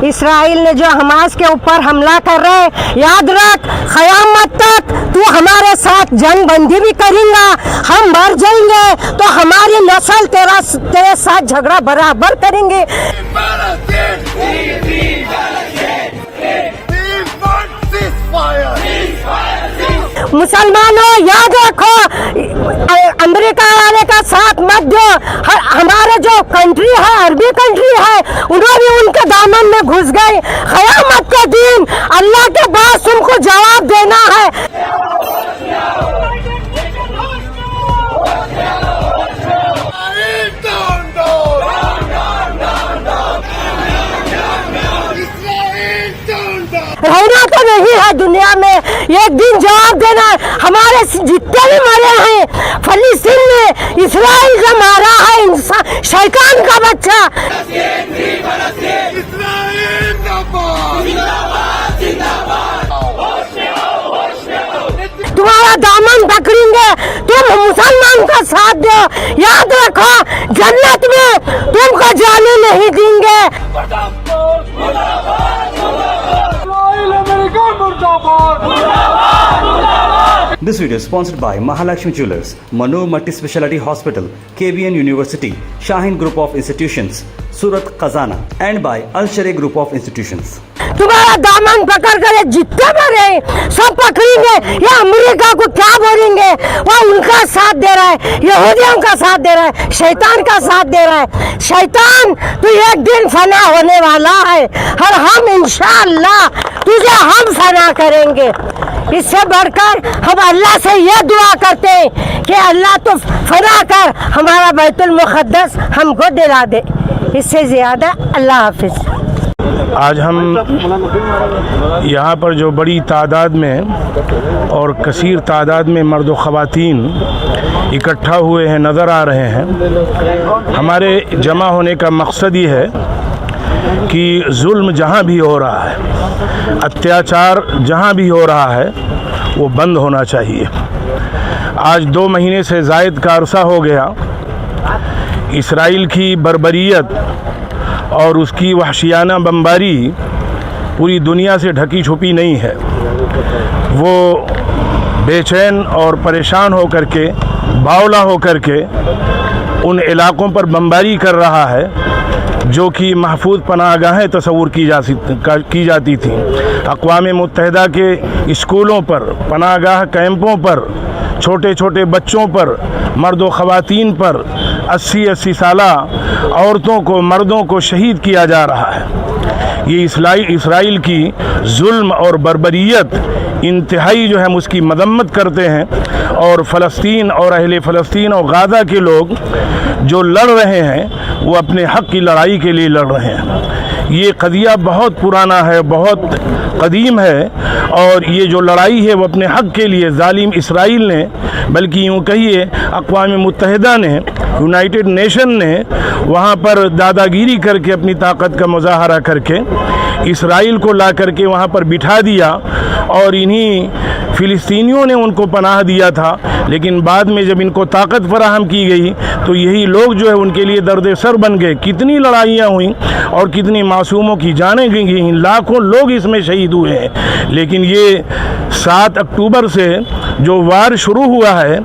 اسرائیل نے جو حماس کے اوپر حملہ کر رہے ہیں، یاد رکھ قیامت تک تو ہمارے ساتھ جنگ بندی بھی کریں گا، ہم مر جائیں گے تو ہماری نسل تیرے ساتھ جھگڑا برابر کریں گے۔ مسلمانوں یاد رکھو، امریکہ والے کا ساتھ مت دو، ہمارے جو کنٹری ہے، عربی کنٹری ہے، انہوں بھی ان کے دامن میں گھس گئے۔ قیامت کے دن اللہ کے پاس تم کو جواب دینا ہے۔ رہنا تو نہیں ہے دنیا میں، ایک دن جواب دینا ہے۔ ہمارے جتنے بھی مرے ہیں فلسطین میں، اسرائیل کا مارا ہے انسان، شیطان کا بچہ۔ تمہارا دامن پکڑیں گے، تم مسلمان کا ساتھ دو، یاد رکھو جنت میں تم کو جانے نہیں دیں گے۔ This video is sponsored by Mahalakshmi Jewelers, Manoor Multi-Speciality Hospital, KBN University, Shaheen Group of Institutions, Surat Khazana, and by Al-Sharia Group of Institutions. تمہارا دامن پکڑ کر جتنے مرے سب پکڑیں گے۔ یہ امریکہ کو کیا بولیں گے؟ وہ ان کا ساتھ دے رہا ہے، یہودیوں کا ساتھ دے رہا ہے، شیطان کا ساتھ دے رہا ہے۔ شیطان تو ایک دن فنا ہونے والا ہے، اور ہم انشاءاللہ تجھے ہم فنا کریں گے۔ اس سے بڑھ کر ہم اللہ سے یہ دعا کرتے ہیں کہ اللہ تو فنا کر ہمارا بیت المقدس ہم کو دلا دے، اس سے زیادہ۔ اللہ حافظ۔ آج ہم یہاں پر جو بڑی تعداد میں اور کثیر تعداد میں مرد و خواتین اکٹھا ہوئے ہیں، نظر آ رہے ہیں۔ ہمارے جمع ہونے کا مقصد یہ ہے کہ ظلم جہاں بھی ہو رہا ہے، اتیاچار جہاں بھی ہو رہا ہے، وہ بند ہونا چاہیے۔ آج 2 مہینے سے زائد کا عرصہ ہو گیا، اسرائیل کی بربریت اور اس کی وحشیانہ بمباری پوری دنیا سے ڈھکی چھپی نہیں ہے۔ وہ بے چین اور پریشان ہو کر کے، باولا ہو کر کے ان علاقوں پر بمباری کر رہا ہے جو کہ محفوظ پناہ گاہیں تصور کی جاتی تھیں۔ اقوام متحدہ کے اسکولوں پر، پناہ گاہ کیمپوں پر، چھوٹے چھوٹے بچوں پر، مرد و خواتین پر، 80 سالہ عورتوں کو، مردوں کو شہید کیا جا رہا ہے۔ یہ اسرائیل کی ظلم اور بربریت انتہائی جو ہے ہم اس کی مذمت کرتے ہیں، اور فلسطین اور اہل فلسطین اور غزہ کے لوگ جو لڑ رہے ہیں وہ اپنے حق کی لڑائی کے لیے لڑ رہے ہیں۔ یہ قضیہ بہت پرانا ہے، بہت قدیم ہے، اور یہ جو لڑائی ہے وہ اپنے حق کے لیے ظالم اسرائیل نے، بلکہ یوں کہیے اقوام متحدہ نے، یونائٹڈ نیشن نے وہاں پر دادا گیری کر کے، اپنی طاقت کا مظاہرہ کر کے اسرائیل کو لا کر کے وہاں پر بٹھا دیا، اور انہی فلسطینیوں نے ان کو پناہ دیا تھا۔ لیکن بعد میں جب ان کو طاقت فراہم کی گئی تو یہی لوگ جو ہے ان کے لیے درد سر بن گئے۔ کتنی لڑائیاں ہوئیں اور کتنی معصوموں کی جانیں گئیں، لاکھوں لوگ اس میں شہید ہوئے ہیں۔ لیکن یہ 7 اکتوبر سے جو وار شروع ہوا ہے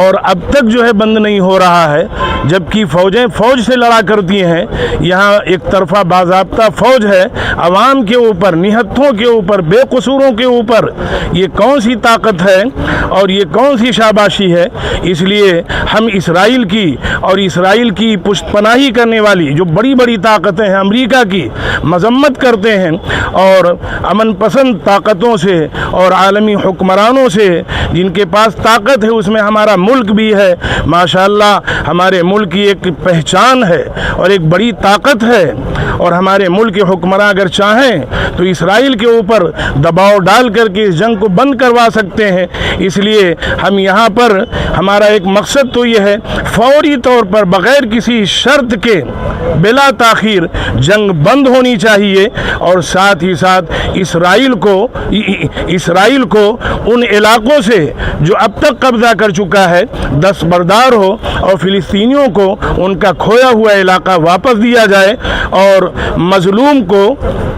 اور اب تک جو ہے بند نہیں ہو رہا ہے، جبکہ فوجیں فوج سے لڑا کرتی ہیں، یہاں ایک طرفہ باضابطہ فوج ہے، عوام کے اوپر، نہتھوں کے اوپر، بے قصوروں کے اوپر۔ یہ کون سی طاقت ہے اور یہ کون سی شاباشی ہے؟ اس لیے ہم اسرائیل کی اور اسرائیل کی پشت پناہی کرنے والی جو بڑی بڑی طاقتیں ہیں، امریکہ کی مذمت کرتے ہیں، اور امن پسند طاقتوں سے اور عالمی حکمرانوں سے جن کے پاس طاقت ہے، اس میں ہمارا ملک بھی ہے۔ ماشاءاللہ ہمارے ملک کی ایک پہچان ہے اور ایک بڑی طاقت ہے، اور ہمارے ملک کے حکمراں اگر چاہیں تو اسرائیل کے اوپر دباؤ ڈال کر کے اس جنگ کو بند کروا سکتے ہیں۔ اس لیے ہم یہاں پر ہمارا ایک مقصد تو یہ ہے، فوری طور پر بغیر کسی شرط کے بلا تاخیر جنگ بند ہونی چاہیے، اور ساتھ ہی ساتھ اسرائیل کو ان علاقوں سے جو اب تک قبضہ کر چکا ہے دستبردار ہو، اور فلسطینیوں کو ان کا کھویا ہوا علاقہ واپس دیا جائے، اور مظلوم کو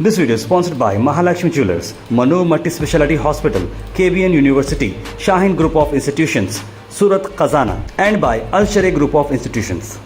This video is sponsored by Mahalakshmi Jewelers, Mano Multi-Speciality Hospital, KBN University, Shaheen Group of Institutions, Surat Khazana, and by Al Sharia Group of Institutions.